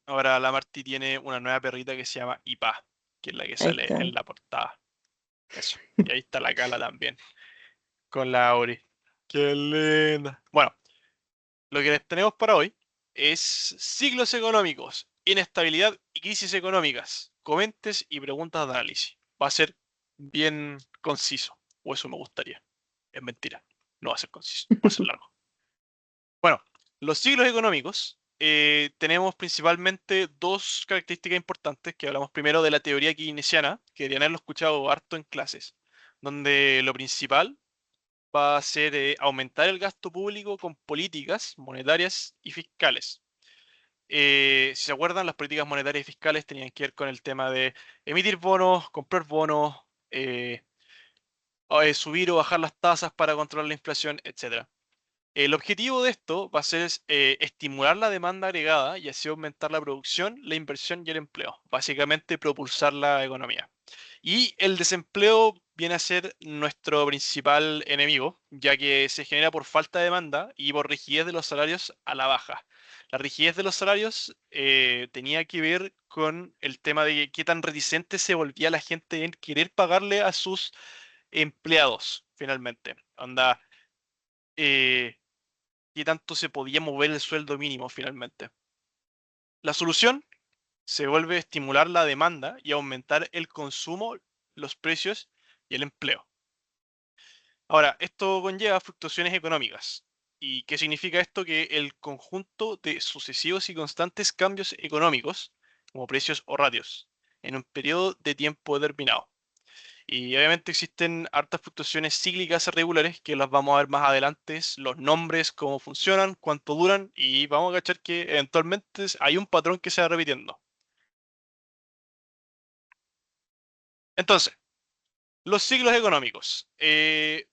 Ahora la Marty tiene una nueva perrita que se llama Ipa, que es la que Ahí sale está. en la portada. Eso. Y ahí está la Cala también, con la Auri. ¡Qué linda! Bueno, lo que les tenemos para hoy es ciclos económicos, inestabilidad y crisis económicas, comentes y preguntas de análisis. Va a ser bien conciso, o eso me gustaría. Es mentira, no va a ser conciso, va a ser largo. Bueno, los ciclos económicos tenemos principalmente dos características importantes, que hablamos primero de la teoría keynesiana, que deberían haberlo escuchado harto en clases, donde lo principal va a ser aumentar el gasto público con políticas monetarias y fiscales. Si se acuerdan, las políticas monetarias y fiscales tenían que ver con el tema de emitir bonos, comprar bonos, eh, subir o bajar las tasas para controlar la inflación, etcétera. El objetivo de esto va a ser estimular la demanda agregada y así aumentar la producción, la inversión y el empleo. Básicamente propulsar la economía. Y el desempleo viene a ser nuestro principal enemigo, ya que se genera por falta de demanda y por rigidez de los salarios a la baja. La rigidez de los salarios tenía que ver con el tema de qué tan reticente se volvía la gente en querer pagarle a sus empleados, finalmente. Onda, eh, qué tanto se podía mover el sueldo mínimo finalmente. La solución se vuelve a estimular la demanda y aumentar el consumo, los precios y el empleo. Ahora, esto conlleva fluctuaciones económicas. ¿Y qué significa esto? Que el conjunto de sucesivos y constantes cambios económicos, como precios o ratios, en un periodo de tiempo determinado. Y obviamente existen hartas fluctuaciones cíclicas irregulares que las vamos a ver más adelante, los nombres, cómo funcionan, cuánto duran y vamos a cachar que eventualmente hay un patrón que se va repitiendo. Entonces, los ciclos económicos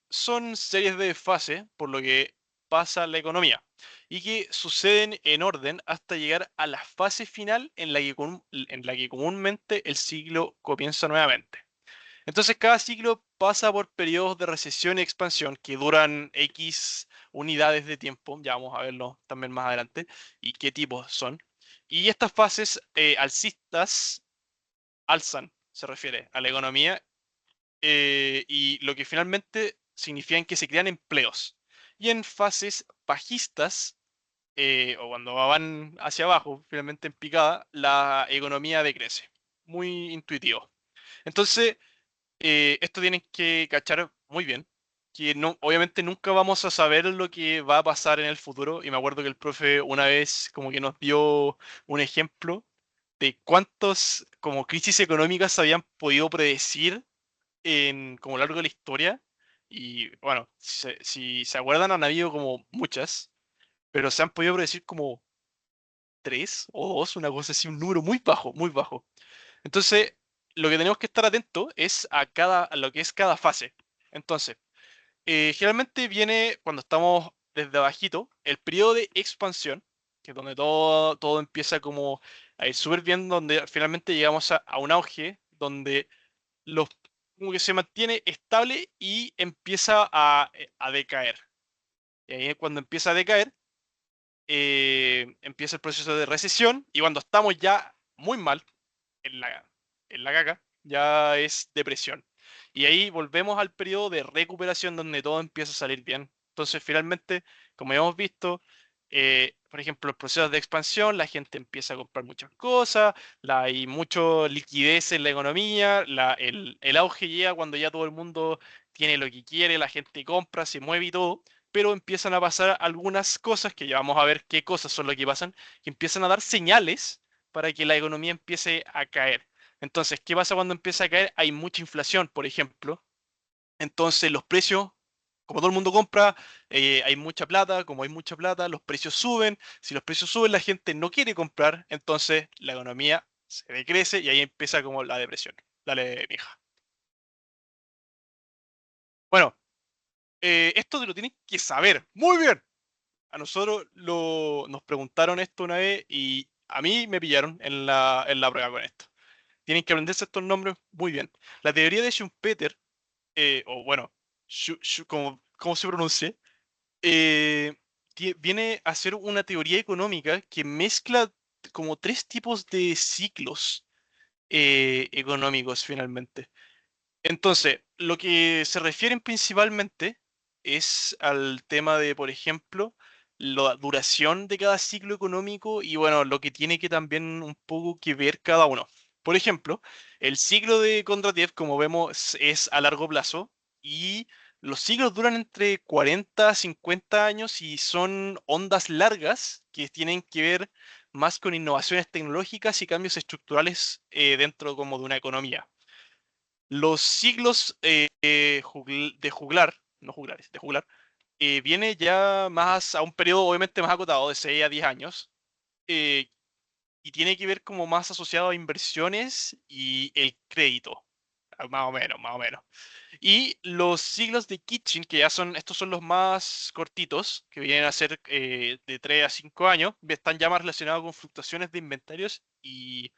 son series de fases por lo que pasa la economía y que suceden en orden hasta llegar a la fase final en la que comúnmente el ciclo comienza nuevamente. Entonces cada ciclo pasa por periodos de recesión y expansión que duran X unidades de tiempo, ya vamos a verlo también más adelante, y qué tipos son. Y estas fases alcistas alzan, se refiere a la economía, y lo que finalmente significan que se crean empleos. Y en fases bajistas, o cuando van hacia abajo, finalmente en picada, la economía decrece. Muy intuitivo. Entonces, esto tienen que cachar muy bien, que no, obviamente nunca vamos a saber lo que va a pasar en el futuro, y me acuerdo que el profe una vez como que nos dio un ejemplo de cuántas como crisis económicas se habían podido predecir en como a lo largo de la historia, y bueno, si se acuerdan han habido como muchas, pero se han podido predecir como tres o dos, una cosa así, un número muy bajo, muy bajo. Entonces, lo que tenemos que estar atentos es a lo que es cada fase. Entonces, generalmente viene cuando estamos desde abajito, el periodo de expansión, que es donde todo empieza como a ir súper bien, donde finalmente llegamos a un auge, donde los, como que se mantiene estable y empieza a decaer. Y ahí es cuando empieza a decaer, empieza el proceso de recesión, y cuando estamos ya muy mal, en la caca, ya es depresión. Y ahí volvemos al periodo de recuperación donde todo empieza a salir bien. Entonces, finalmente, como ya hemos visto, por ejemplo, los procesos de expansión, la gente empieza a comprar muchas cosas, hay mucha liquidez en la economía, el auge llega cuando ya todo el mundo tiene lo que quiere, la gente compra, se mueve y todo, pero empiezan a pasar algunas cosas, que ya vamos a ver qué cosas son lo que pasan, que empiezan a dar señales para que la economía empiece a caer. Entonces, ¿qué pasa cuando empieza a caer? Hay mucha inflación, por ejemplo. Entonces, los precios, como todo el mundo compra, hay mucha plata. Como hay mucha plata, los precios suben. Si los precios suben, la gente no quiere comprar. Entonces, la economía se decrece y ahí empieza como la depresión. Dale, mija. Bueno, esto te lo tienes que saber. Muy bien. A nosotros nos preguntaron esto una vez y a mí me pillaron en la prueba con esto. Tienen que aprenderse estos nombres muy bien. La teoría de Schumpeter, o bueno, como se pronuncia, eh, viene a ser una teoría económica que mezcla como tres tipos de ciclos económicos finalmente. Entonces, lo que se refieren principalmente es al tema de, por ejemplo, la duración de cada ciclo económico y bueno, lo que tiene que también un poco que ver cada uno. Por ejemplo, el ciclo de Kondratiev, como vemos, es a largo plazo y los ciclos duran entre 40 a 50 años y son ondas largas que tienen que ver más con innovaciones tecnológicas y cambios estructurales dentro como de una economía. Los siglos de juglar, no juglares, de juglar, viene ya más a un periodo obviamente más acotado, de 6 a 10 años, eh, y tiene que ver como más asociado a inversiones y el crédito, más o menos, más o menos. Y los siglos de Kitchen, que ya son, estos son los más cortitos, que vienen a ser de 3 a 5 años, están ya más relacionados con fluctuaciones de inventarios y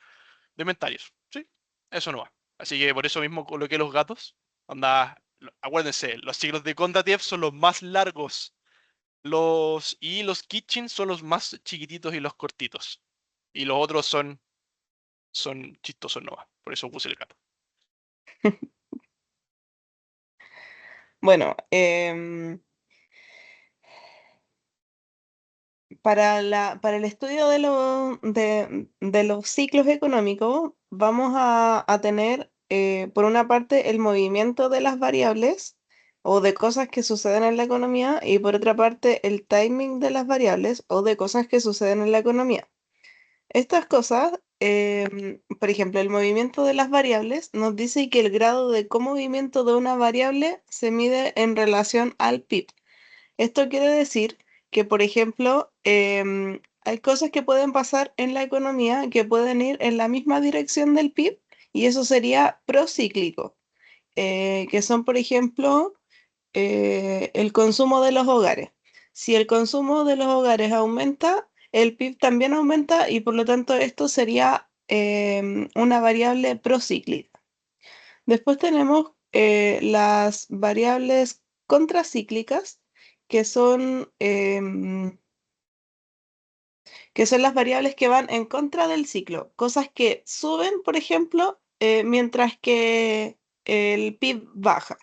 de inventarios. Sí, eso no va. Así que por eso mismo coloqué los gatos. Onda, acuérdense, los siglos de Kondratiev son los más largos. Y los Kitchen son los más chiquititos y los cortitos. Y los otros son chistosos nomás. Por eso puse el gato. Bueno, para el estudio de los ciclos económicos, vamos a tener, por una parte, el movimiento de las variables o de cosas que suceden en la economía y por otra parte, el timing de las variables o de cosas que suceden en la economía. Estas cosas, por ejemplo, el movimiento de las variables nos dice que el grado de comovimiento de una variable se mide en relación al PIB. Esto quiere decir que, por ejemplo, hay cosas que pueden pasar en la economía que pueden ir en la misma dirección del PIB y eso sería procíclico, que son, por ejemplo, el consumo de los hogares. Si el consumo de los hogares aumenta, el PIB también aumenta y por lo tanto esto sería una variable procíclica. Después tenemos las variables contracíclicas, que son, que son las variables que van en contra del ciclo, cosas que suben, por ejemplo, mientras que el PIB baja.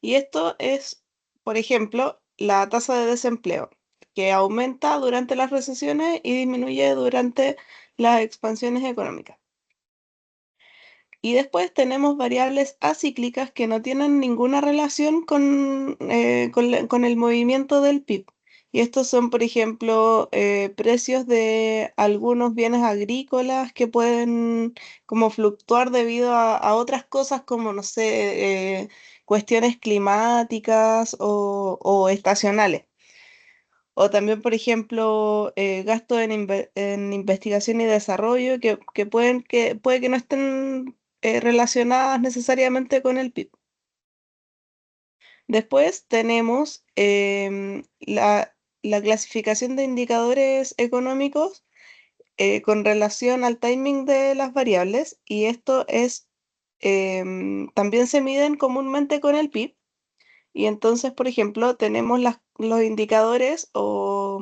Y esto es, por ejemplo, la tasa de desempleo, que aumenta durante las recesiones y disminuye durante las expansiones económicas. Y después tenemos variables acíclicas que no tienen ninguna relación con el movimiento del PIB. Y estos son, por ejemplo, precios de algunos bienes agrícolas que pueden como fluctuar debido a otras cosas como, no sé, cuestiones climáticas o estacionales. O también, por ejemplo, gastos en investigación y desarrollo que puede que no estén relacionadas necesariamente con el PIB. Después tenemos la clasificación de indicadores económicos con relación al timing de las variables y esto es, también se miden comúnmente con el PIB. Y entonces, por ejemplo, tenemos los indicadores o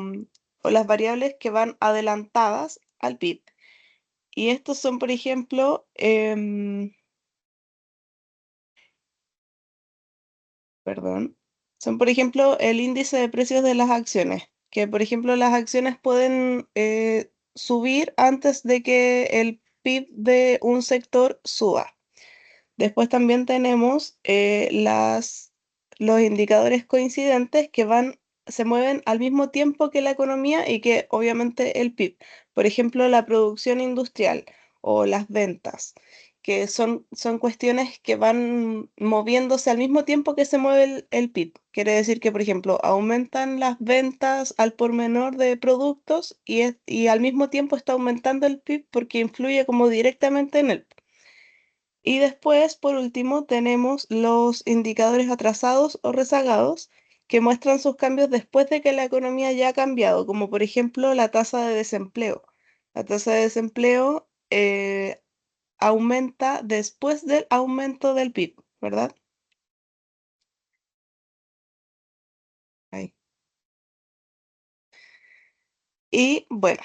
las variables que van adelantadas al PIB. Y estos son, por ejemplo, perdón, son, por ejemplo, el índice de precios de las acciones, que, por ejemplo, las acciones pueden subir antes de que el PIB de un sector suba. Después también tenemos los indicadores coincidentes que se mueven al mismo tiempo que la economía y que obviamente el PIB. Por ejemplo, la producción industrial o las ventas, que son cuestiones que van moviéndose al mismo tiempo que se mueve el PIB. Quiere decir que, por ejemplo, aumentan las ventas al por menor de productos y al mismo tiempo está aumentando el PIB porque influye como directamente en él. Y después, por último, tenemos los indicadores atrasados o rezagados que muestran sus cambios después de que la economía ya ha cambiado, como por ejemplo la tasa de desempleo. La tasa de desempleo aumenta después del aumento del PIB, ¿verdad? Ahí. Y bueno,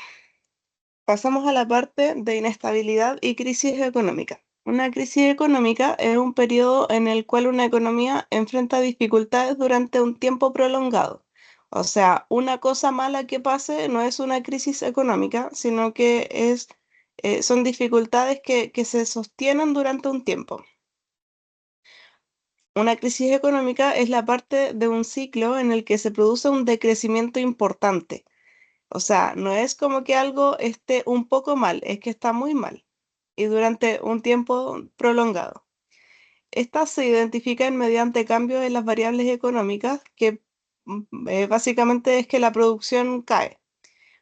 Pasamos a la parte de inestabilidad y crisis económica. Una crisis económica es un periodo en el cual una economía enfrenta dificultades durante un tiempo prolongado. O sea, una cosa mala que pase no es una crisis económica, sino que son dificultades que se sostienen durante un tiempo. Una crisis económica es la parte de un ciclo en el que se produce un decrecimiento importante. O sea, no es como que algo esté un poco mal, es que está muy mal y durante un tiempo prolongado. Estas se identifican mediante cambios en las variables económicas que básicamente es que la producción cae,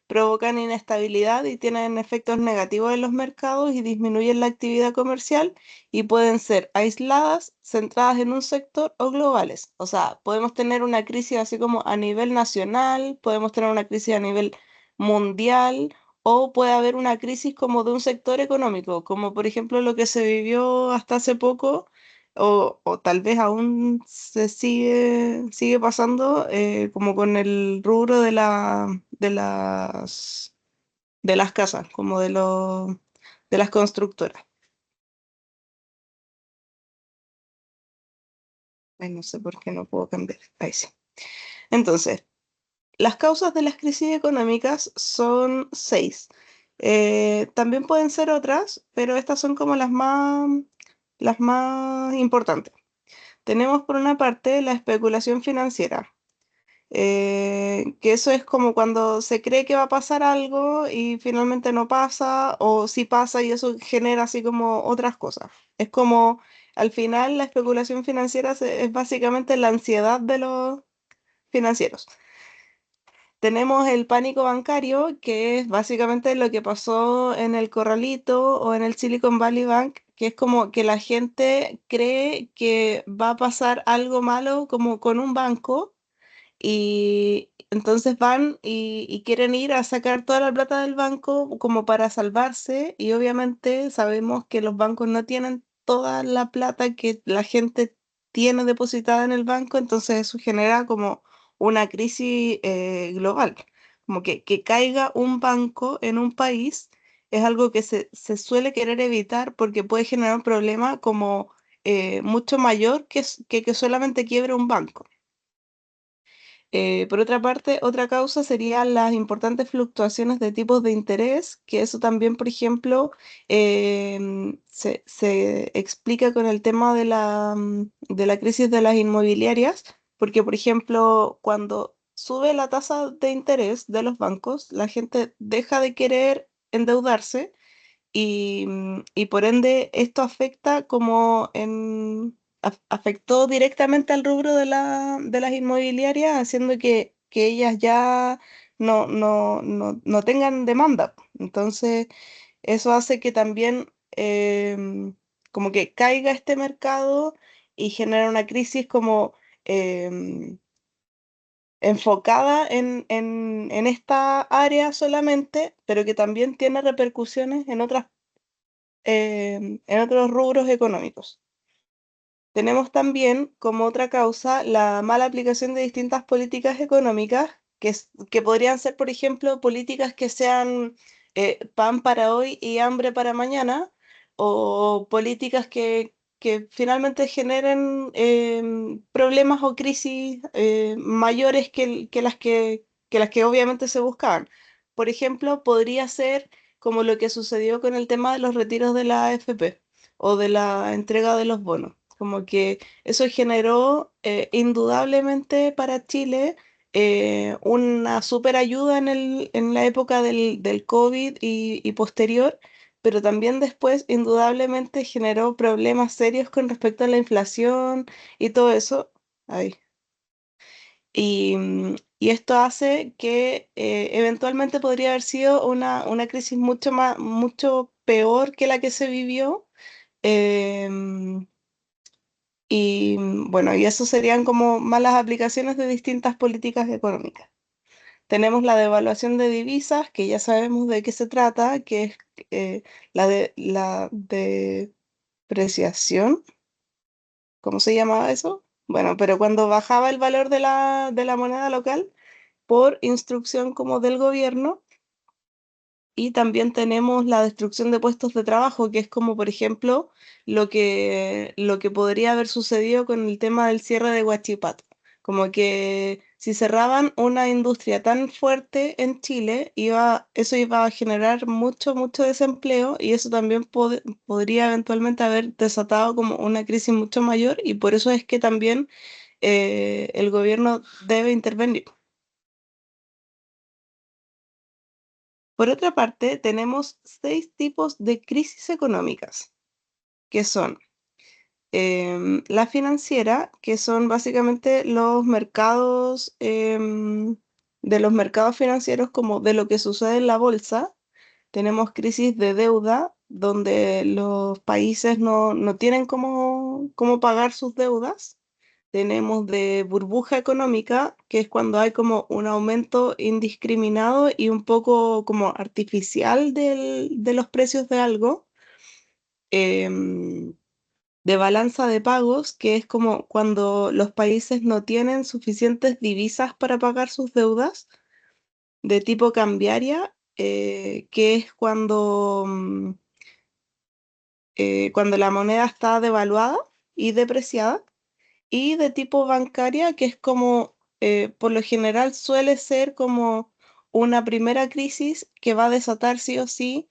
provocan inestabilidad y tienen efectos negativos en los mercados y disminuyen la actividad comercial y pueden ser aisladas, centradas en un sector o globales. O sea, podemos tener una crisis así como a nivel nacional, podemos tener una crisis a nivel mundial o puede haber una crisis como de un sector económico, como por ejemplo lo que se vivió hasta hace poco. O tal vez aún se sigue pasando como con el rubro de las casas, como de las constructoras. Ay, no sé por qué no puedo cambiar. Ahí sí. Entonces, las causas de las crisis económicas son seis. También pueden ser otras, pero estas son como las más importantes. Tenemos por una parte la especulación financiera. Que eso es como cuando se cree que va a pasar algo y finalmente no pasa, o sí pasa y eso genera así como otras cosas. Es como, al final, la especulación financiera es básicamente la ansiedad de los financieros. Tenemos el pánico bancario, que es básicamente lo que pasó en el Corralito o en el Silicon Valley Bank, que es como que la gente cree que va a pasar algo malo como con un banco y entonces van y quieren ir a sacar toda la plata del banco como para salvarse y obviamente sabemos que los bancos no tienen toda la plata que la gente tiene depositada en el banco, entonces eso genera como una crisis global. Como que caiga un banco en un país es algo que se suele querer evitar porque puede generar un problema como mucho mayor que solamente quiebre un banco. Por otra parte, otra causa serían las importantes fluctuaciones de tipos de interés, que eso también, por ejemplo, se explica con el tema de la crisis de las inmobiliarias, porque, por ejemplo, cuando sube la tasa de interés de los bancos, la gente deja de querer endeudarse y por ende esto afecta afectó directamente al rubro de las inmobiliarias, haciendo que ellas ya no tengan demanda. Entonces, eso hace que también como que caiga este mercado y genera una crisis como enfocada en esta área solamente, pero que también tiene repercusiones en otros rubros económicos. Tenemos también como otra causa la mala aplicación de distintas políticas económicas, que podrían ser, por ejemplo, políticas que sean pan para hoy y hambre para mañana, o políticas que finalmente generen problemas o crisis mayores que las que obviamente se buscaban. Por ejemplo, podría ser como lo que sucedió con el tema de los retiros de la AFP o de la entrega de los bonos. Como que eso generó indudablemente para Chile una super ayuda en la época del COVID y posterior, pero también después indudablemente generó problemas serios con respecto a la inflación y todo eso. Ay. Y esto hace que eventualmente podría haber sido una crisis mucho peor que la que se vivió. em, bueno, y eso serían como malas aplicaciones de distintas políticas económicas. Tenemos la devaluación de divisas, que ya sabemos de qué se trata, que es la depreciación, ¿cómo se llamaba eso? Bueno, pero cuando bajaba el valor de la moneda local por instrucción como del gobierno, Y también tenemos la destrucción de puestos de trabajo, que es como, por ejemplo, lo que podría haber sucedido con el tema del cierre de Huachipato. Como que si cerraban una industria tan fuerte en Chile, eso iba a generar mucho, mucho desempleo y eso también podría eventualmente haber desatado como una crisis mucho mayor y por eso es que también el gobierno debe intervenir. Por otra parte, tenemos 6 tipos de crisis económicas, que son la financiera, que son básicamente los mercados, de los mercados financieros como de lo que sucede en la bolsa. Tenemos crisis de deuda, donde los países no tienen cómo pagar sus deudas. Tenemos de burbuja económica, que es cuando hay como un aumento indiscriminado y un poco como artificial de los precios de algo. Em, de balanza de pagos, que es como cuando los países no tienen suficientes divisas para pagar sus deudas. De tipo cambiaria, que es cuando la moneda está devaluada y depreciada y de tipo bancaria, que es como, por lo general suele ser como una primera crisis que va a desatar sí o sí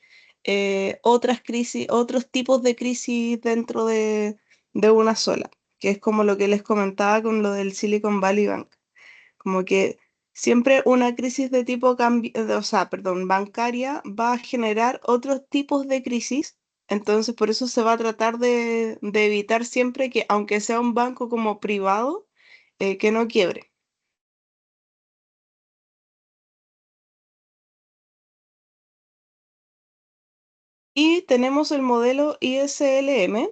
otras crisis, otros tipos de crisis dentro de una sola, que es como lo que les comentaba con lo del Silicon Valley Bank. Como que siempre una crisis de tipo o sea, perdón, bancaria va a generar otros tipos de crisis. Entonces, por eso se va a tratar de evitar siempre que, aunque sea un banco como privado, que no quiebre. Y tenemos el modelo ISLM,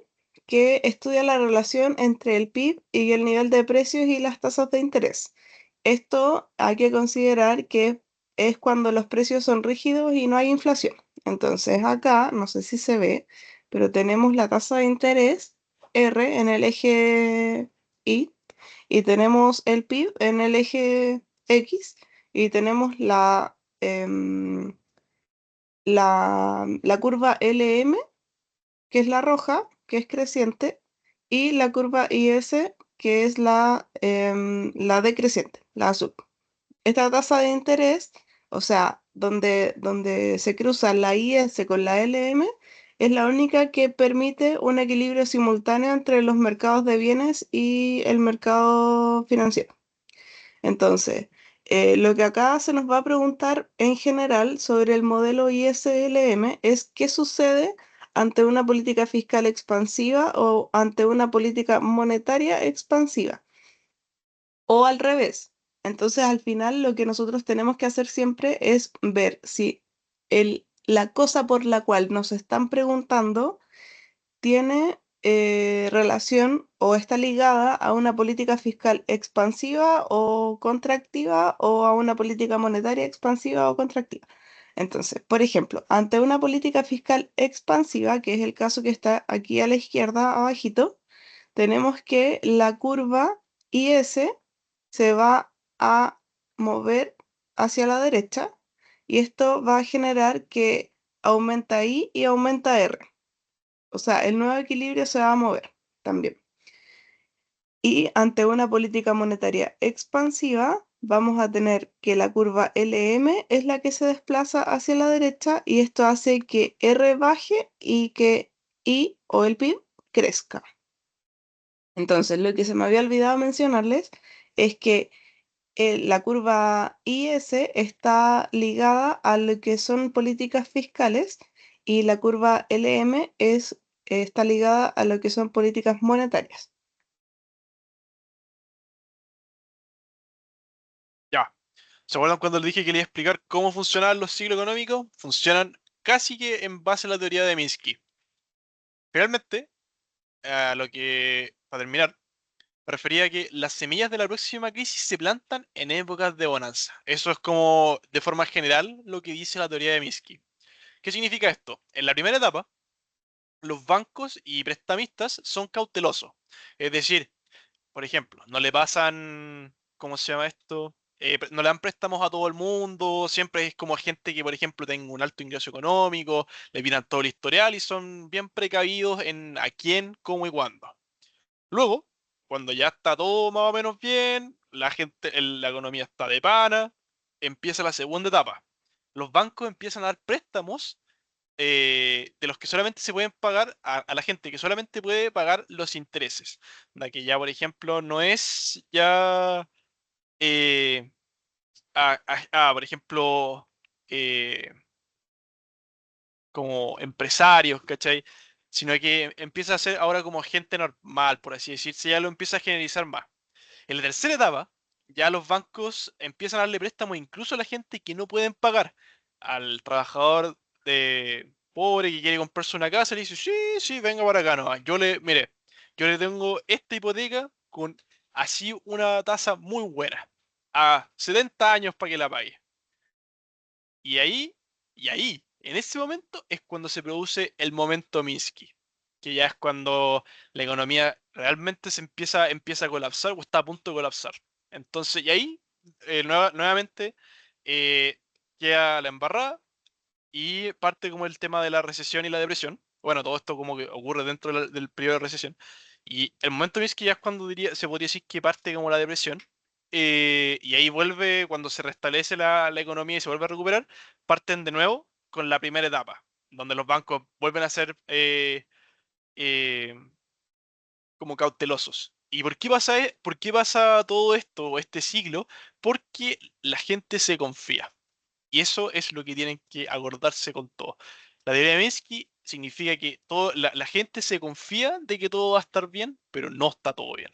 que estudia la relación entre el PIB y el nivel de precios y las tasas de interés. Esto hay que considerar que es cuando los precios son rígidos y no hay inflación. Entonces acá, no sé si se ve, pero tenemos la tasa de interés R en el eje Y y tenemos el PIB en el eje X y tenemos la curva LM, que es la roja, que es creciente, y la curva IS, que es la decreciente, la azul. Esta tasa de interés, o sea, donde se cruza la IS con la LM, es la única que permite un equilibrio simultáneo entre los mercados de bienes y el mercado financiero. Entonces, lo que acá se nos va a preguntar en general sobre el modelo ISLM es qué sucede ante una política fiscal expansiva o ante una política monetaria expansiva o al revés. Entonces, al final, lo que nosotros tenemos que hacer siempre es ver si la cosa por la cual nos están preguntando tiene relación o está ligada a una política fiscal expansiva o contractiva o a una política monetaria expansiva o contractiva. Entonces, por ejemplo, ante una política fiscal expansiva, que es el caso que está aquí a la izquierda, abajito, tenemos que la curva IS se va a mover hacia la derecha y esto va a generar que aumenta I y aumenta R. O sea, el nuevo equilibrio se va a mover también. Y ante una política monetaria expansiva, vamos a tener que la curva LM es la que se desplaza hacia la derecha y esto hace que R baje y que I o el PIB crezca. Entonces, lo que se me había olvidado mencionarles es que la curva IS está ligada a lo que son políticas fiscales y la curva LM está ligada a lo que son políticas monetarias. Ya. ¿Se acuerdan cuando les dije que quería explicar cómo funcionan los ciclos económicos? Funcionan casi que en base a la teoría de Minsky. Realmente, para terminar, me refería a que las semillas de la próxima crisis se plantan en épocas de bonanza. Eso es como, de forma general, lo que dice la teoría de Minsky. ¿Qué significa esto? En la primera etapa, los bancos y prestamistas son cautelosos. Es decir, por ejemplo, no le pasan, ¿cómo se llama esto? no le dan préstamos a todo el mundo, siempre es como a gente que, por ejemplo, tenga un alto ingreso económico, le miran todo el historial y son bien precavidos en a quién, cómo y cuándo. Luego, cuando ya está todo más o menos bien, la gente, la economía está de pana, empieza la segunda etapa. Los bancos empiezan a dar préstamos de los que solamente se pueden pagar a la gente que solamente puede pagar los intereses. La que ya, por ejemplo, no es ya eh, por ejemplo, eh, como empresarios, ¿cachai? Sino que empieza a ser ahora como gente normal, por así decirse, ya lo empieza a generalizar más. En la tercera etapa, ya los bancos empiezan a darle préstamos incluso a la gente que no pueden pagar. Al trabajador de pobre que quiere comprarse una casa, le dice, sí, sí, venga para acá, no. Mire, yo le tengo esta hipoteca con así una tasa muy buena, a 70 años para que la pague. Y ahí, en ese momento es cuando se produce el momento Minsky, que ya es cuando la economía realmente empieza a colapsar o está a punto de colapsar. Entonces, y ahí nuevamente eh, queda la embarrada y parte como el tema de la recesión y la depresión. Bueno, todo esto como que ocurre dentro del periodo de recesión. Y el momento Minsky ya es cuando se podría decir que parte como la depresión. Y ahí vuelve, cuando se restablece la economía y se vuelve a recuperar, parten de nuevo con la primera etapa, donde los bancos vuelven a ser eh, como cautelosos. ¿Y por qué pasa todo esto, este siglo? Porque la gente se confía. Y eso es lo que tienen que acordarse con todo. La teoría de Minsky significa que la gente se confía de que todo va a estar bien, pero no está todo bien.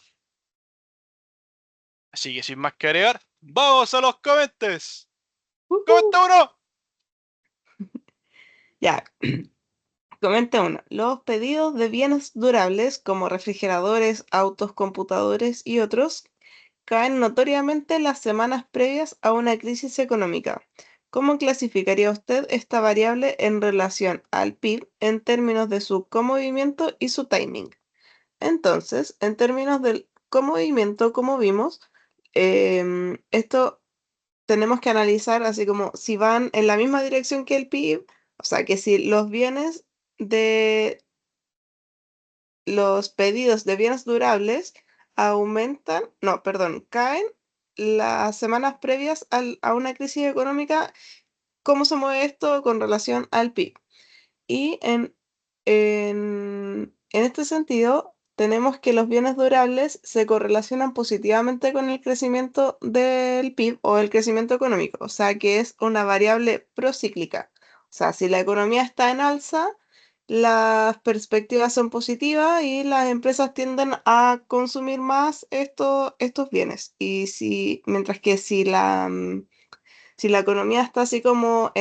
Así que sin más que agregar, ¡vamos a los comentes! Ujú. ¡Comenta uno! Ya, comenta uno. Los pedidos de bienes durables como refrigeradores, autos, computadores y otros caen notoriamente las semanas previas a una crisis económica. ¿Cómo clasificaría usted esta variable en relación al PIB en términos de su comovimiento y su timing? Entonces, en términos del comovimiento, como vimos, esto tenemos que analizar así como si van en la misma dirección que el PIB, o sea, que si los bienes de los pedidos de bienes durables aumentan, no, perdón, caen las semanas previas a una crisis económica, ¿cómo se mueve esto con relación al PIB? Y en este sentido, tenemos que los bienes durables se correlacionan positivamente con el crecimiento del PIB o el crecimiento económico, o sea que es una variable procíclica. O sea, si la economía está en alza, las perspectivas son positivas y las empresas tienden a consumir más estos bienes. Y mientras que si la economía está así como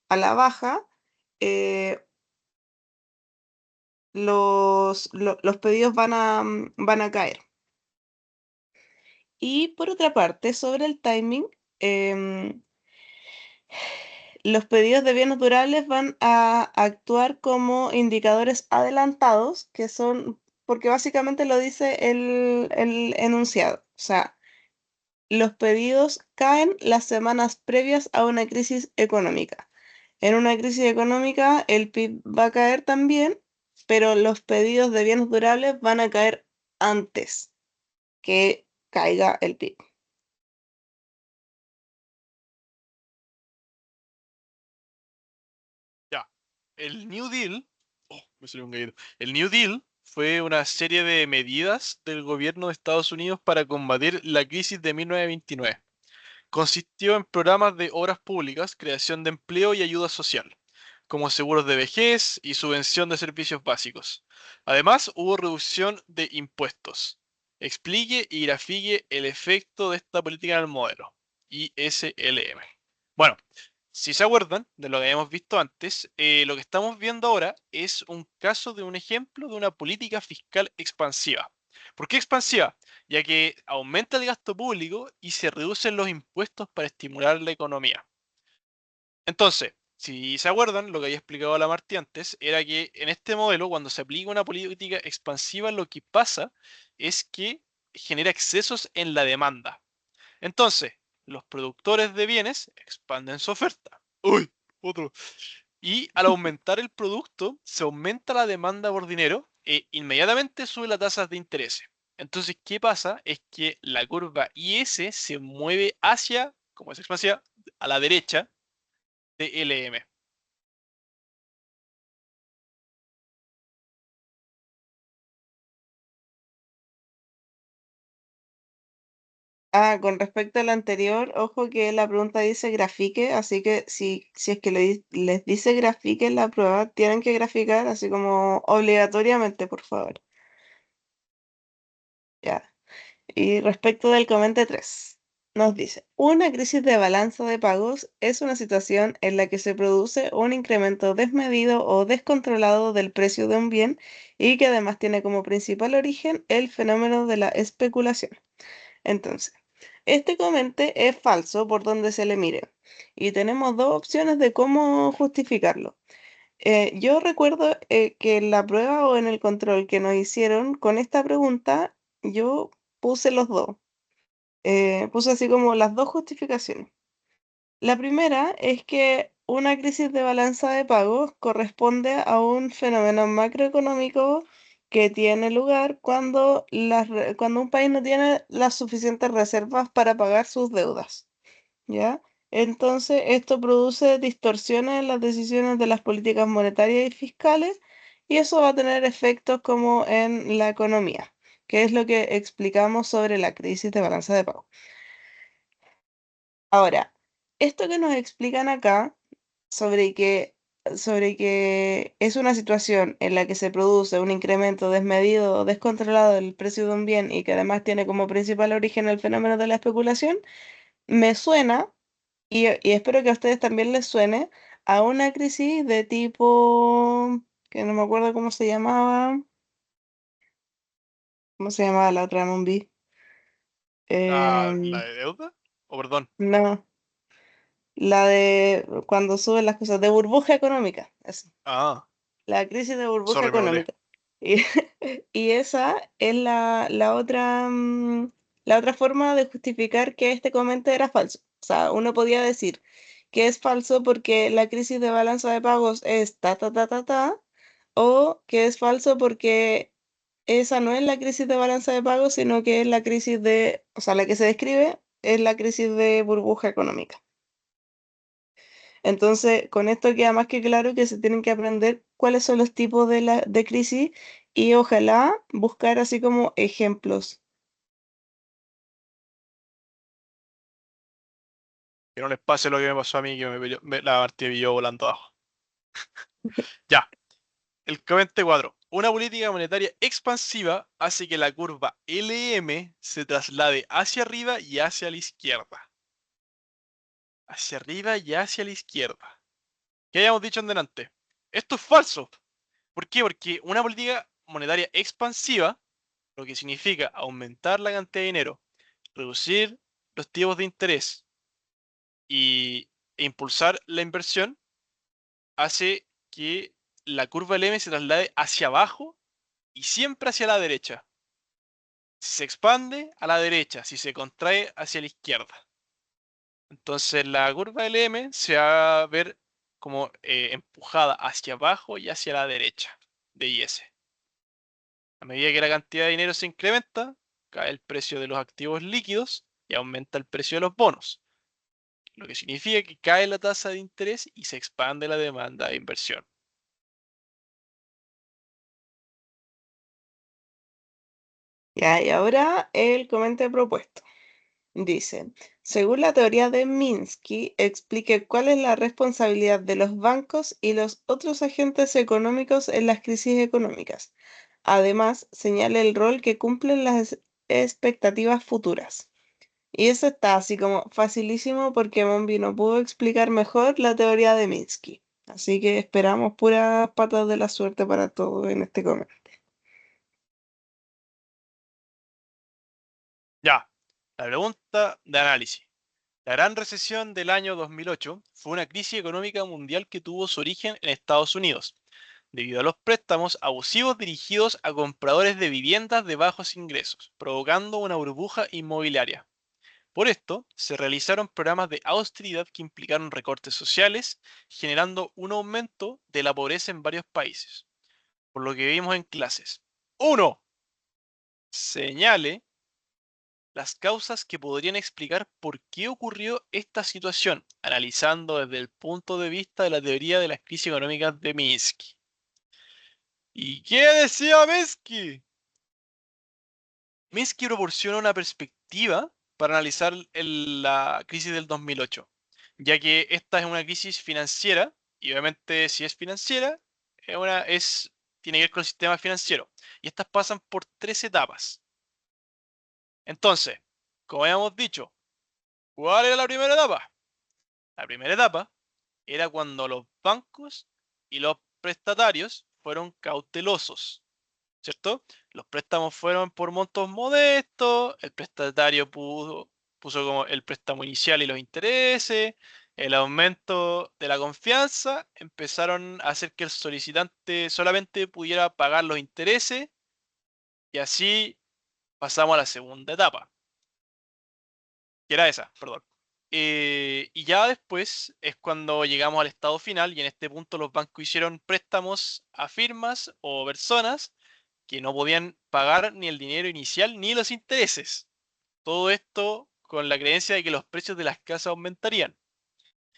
a la baja, eh, los pedidos van a caer. Y por otra parte, sobre el timing, em, los pedidos de bienes durables van a actuar como indicadores adelantados, que son, porque básicamente lo dice el enunciado. O sea, los pedidos caen las semanas previas a una crisis económica. En una crisis económica, el PIB va a caer también, pero los pedidos de bienes durables van a caer antes que caiga el PIB. Ya. El New Deal, oh, me salió un gallito. El New Deal fue una serie de medidas del gobierno de Estados Unidos para combatir la crisis de 1929. Consistió en programas de obras públicas, creación de empleo y ayuda social, como seguros de vejez y subvención de servicios básicos. Además, hubo reducción de impuestos. Explique y grafique el efecto de esta política en el modelo. ISLM. Bueno, si se acuerdan de lo que habíamos visto antes, lo que estamos viendo ahora es un caso de un ejemplo de una política fiscal expansiva. ¿Por qué expansiva? Ya que aumenta el gasto público y se reducen los impuestos para estimular la economía. Entonces, si se acuerdan, lo que había explicado la Martí antes era que en este modelo, cuando se aplica una política expansiva, lo que pasa es que genera excesos en la demanda. Entonces, los productores de bienes expanden su oferta. ¡Uy! Otro. Y al aumentar el producto, se aumenta la demanda por dinero e inmediatamente sube las tasas de interés. Entonces, ¿qué pasa? Es que la curva IS se mueve hacia, como es expansiva, a la derecha de LM. Ah, con respecto al anterior, ojo que la pregunta dice grafique, así que si es que les dice grafique en la prueba, tienen que graficar así como obligatoriamente, por favor. Ya. Y respecto del comente 3, nos dice, una crisis de balanza de pagos es una situación en la que se produce un incremento desmedido o descontrolado del precio de un bien y que además tiene como principal origen el fenómeno de la especulación. Entonces, este comente es falso por donde se le mire y tenemos dos opciones de cómo justificarlo. Yo recuerdo que en la prueba o en el control que nos hicieron con esta pregunta, yo puse los dos. Puse así como las dos justificaciones. La primera es que una crisis de balanza de pagos corresponde a un fenómeno macroeconómico que tiene lugar cuando, cuando un país no tiene las suficientes reservas para pagar sus deudas, ¿ya? Entonces, esto produce distorsiones en las decisiones de las políticas monetarias y fiscales y eso va a tener efectos como en la economía, que es lo que explicamos sobre la crisis de balanza de pagos. Ahora, esto que nos explican acá sobre sobre que es una situación en la que se produce un incremento desmedido o descontrolado del precio de un bien y que además tiene como principal origen el fenómeno de la especulación, me suena, y espero que a ustedes también les suene, a una crisis de tipo, que no me acuerdo cómo se llamaba la otra, Mombi. ¿La Em, de deuda? O perdón. no, la de cuando suben las cosas, de burbuja económica. Eso. Ah, La crisis de burbuja sorry, me volé. económica. Y, y esa es la otra forma de justificar que este comentario era falso. O sea, uno podía decir que es falso porque la crisis de balanza de pagos es ta, ta, ta, ta, ta, o que es falso porque esa no es la crisis de balanza de pagos, sino que es la crisis o sea, la que se describe es la crisis de burbuja económica. Entonces, con esto queda más que claro que se tienen que aprender cuáles son los tipos de crisis y ojalá buscar así como ejemplos. Que no les pase lo que me pasó a mí, que la Martí me pilló volando abajo. Ya. El comente 4. Una política monetaria expansiva hace que la curva LM se traslade hacia arriba y hacia la izquierda. Hacia arriba y hacia la izquierda. ¿Qué habíamos dicho en delante? Esto es falso. ¿Por qué? Porque una política monetaria expansiva, lo que significa aumentar la cantidad de dinero, reducir los tipos de interés e impulsar la inversión, hace que la curva LM se traslade hacia abajo y siempre hacia la derecha. Si se expande, a la derecha; si se contrae, hacia la izquierda. Entonces la curva LM se va a ver como empujada hacia abajo y hacia la derecha de IS. A medida que la cantidad de dinero se incrementa, cae el precio de los activos líquidos y aumenta el precio de los bonos, lo que significa que cae la tasa de interés y se expande la demanda de inversión. Ya, y ahora el comentario propuesto. Dice, según la teoría de Minsky, explique cuál es la responsabilidad de los bancos y los otros agentes económicos en las crisis económicas. Además, señale el rol que cumplen las expectativas futuras. Y eso está así como facilísimo porque Mombi no pudo explicar mejor la teoría de Minsky. Así que esperamos puras patas de la suerte para todos en este comentario. Ya, la pregunta de análisis. La gran recesión del año 2008 fue una crisis económica mundial que tuvo su origen en Estados Unidos, debido a los préstamos abusivos dirigidos a compradores de viviendas de bajos ingresos, provocando una burbuja inmobiliaria. Por esto, se realizaron programas de austeridad que implicaron recortes sociales, generando un aumento de la pobreza en varios países. Por lo que vimos en clases. 1. Señale las causas que podrían explicar por qué ocurrió esta situación, analizando desde el punto de vista de la teoría de las crisis económicas de Minsky. ¿Y qué decía Minsky? Minsky proporciona una perspectiva para analizar la crisis del 2008, ya que esta es una crisis financiera, y obviamente si es financiera, tiene que ver con el sistema financiero, y estas pasan por tres etapas. Entonces, como habíamos dicho, ¿cuál era la primera etapa? La primera etapa era cuando los bancos y los prestatarios fueron cautelosos, ¿cierto? Los préstamos fueron por montos modestos, el prestatario puso como el préstamo inicial y los intereses, el aumento de la confianza, empezaron a hacer que el solicitante solamente pudiera pagar los intereses y así pasamos a la segunda etapa, que era esa, perdón. Y ya después es cuando llegamos al estado final y en este punto los bancos hicieron préstamos a firmas o personas que no podían pagar ni el dinero inicial ni los intereses. Todo esto con la creencia de que los precios de las casas aumentarían.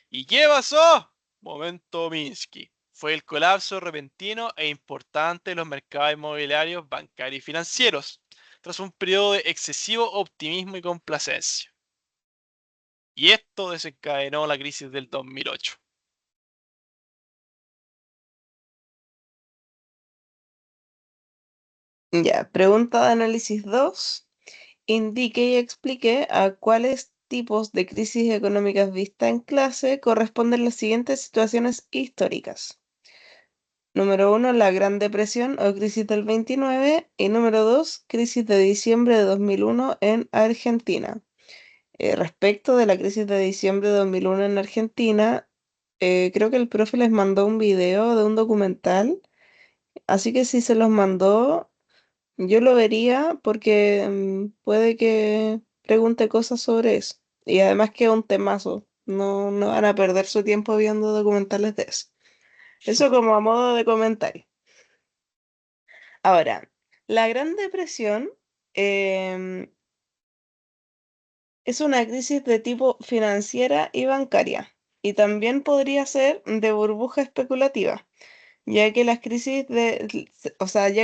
¿Y qué pasó? Momento Minsky. Fue el colapso repentino e importante de los mercados inmobiliarios, bancarios y financieros, tras un periodo de excesivo optimismo y complacencia. Y esto desencadenó la crisis del 2008. Ya, pregunta de análisis 2. Indique y explique a cuáles tipos de crisis económicas vista en clase corresponden las siguientes situaciones históricas. Número 1, la Gran Depresión o crisis del 29. Y número 2, crisis de diciembre de 2001 en Argentina. Respecto de la crisis de diciembre de 2001 en Argentina, creo que el profe les mandó un video de un documental, así que si se los mandó, yo lo vería porque puede que pregunte cosas sobre eso. Y además que es un temazo. No, no van a perder su tiempo viendo documentales de eso. Eso como a modo de comentario. Ahora, la Gran Depresión em, es una crisis de tipo financiera y bancaria. Y también podría ser de burbuja especulativa, ya que ya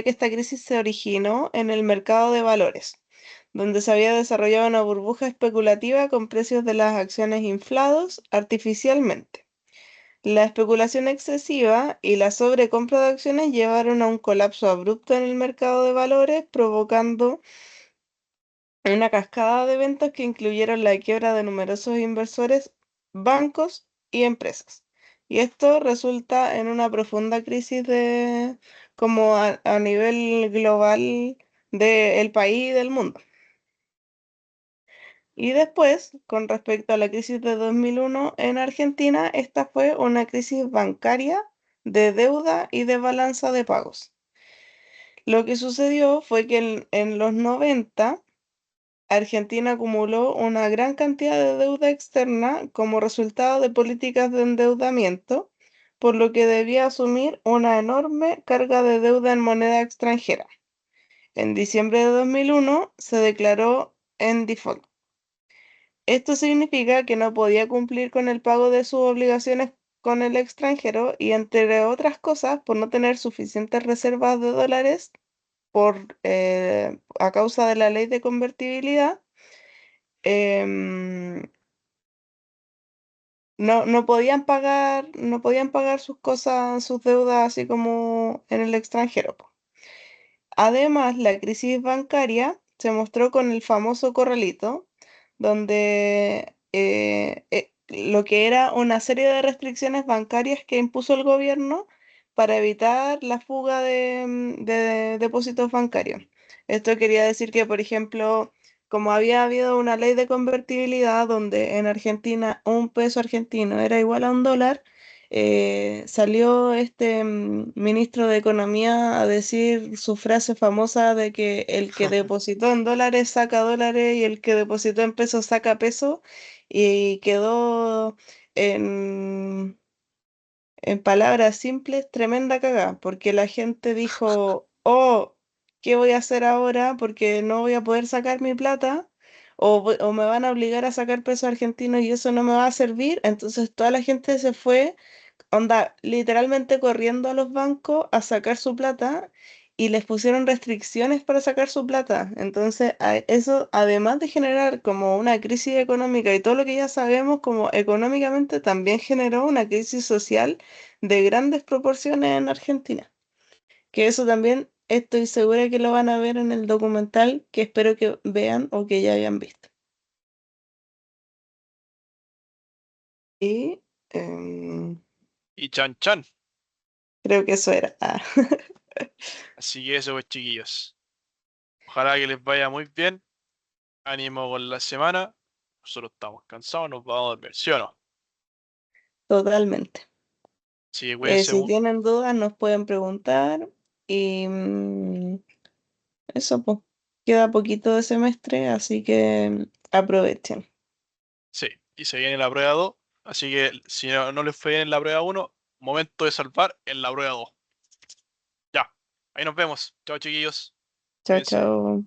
que esta crisis se originó en el mercado de valores, donde se había desarrollado una burbuja especulativa con precios de las acciones inflados artificialmente. La especulación excesiva y la sobrecompra de acciones llevaron a un colapso abrupto en el mercado de valores, provocando una cascada de eventos que incluyeron la quiebra de numerosos inversores, bancos y empresas. Y esto resulta en una profunda crisis como a nivel global del país y del mundo. Y después, con respecto a la crisis de 2001 en Argentina, esta fue una crisis bancaria de deuda y de balanza de pagos. Lo que sucedió fue que en los 90 Argentina acumuló una gran cantidad de deuda externa como resultado de políticas de endeudamiento, por lo que debía asumir una enorme carga de deuda en moneda extranjera. En diciembre de 2001 se declaró en default. Esto significa que no podía cumplir con el pago de sus obligaciones con el extranjero y, entre otras cosas, por no tener suficientes reservas de dólares a causa de la ley de convertibilidad. em, no podían pagar sus cosas, sus deudas así como en el extranjero, po. Además, la crisis bancaria se mostró con el famoso corralito, donde lo que era una serie de restricciones bancarias que impuso el gobierno para evitar la fuga de depósitos bancarios. Esto quería decir que, por ejemplo, como había habido una ley de convertibilidad donde en Argentina un peso argentino era igual a un dólar, salió este ministro de Economía a decir su frase famosa de que el que depositó en dólares saca dólares y el que depositó en pesos saca pesos y quedó en en palabras simples, tremenda cagada, porque la gente dijo, oh, ¿qué voy a hacer ahora? Porque no voy a poder sacar mi plata, o me van a obligar a sacar pesos argentinos y eso no me va a servir. Entonces toda la gente se fue, onda, literalmente corriendo a los bancos a sacar su plata y les pusieron restricciones para sacar su plata. Entonces, eso, además de generar como una crisis económica y todo lo que ya sabemos, como económicamente también generó una crisis social de grandes proporciones en Argentina. Que eso también estoy segura que lo van a ver en el documental que espero que vean o que ya hayan visto. Y Y chan chan. creo que eso era. Ah, Así que eso pues chiquillos. Ojalá que les vaya muy bien. Ánimo con la semana. Nosotros estamos cansados, nos vamos a dormir, ¿sí o no? totalmente. Así que cuídense Si mucho. tienen dudas nos pueden preguntar y eso pues, queda poquito de semestre, así que aprovechen. Sí, y se viene la prueba 2. Así que si no les fue bien en la prueba 1, momento de salvar en la prueba 2. Ya, ahí nos vemos. Chao chiquillos. Chao, Cuídense. chao.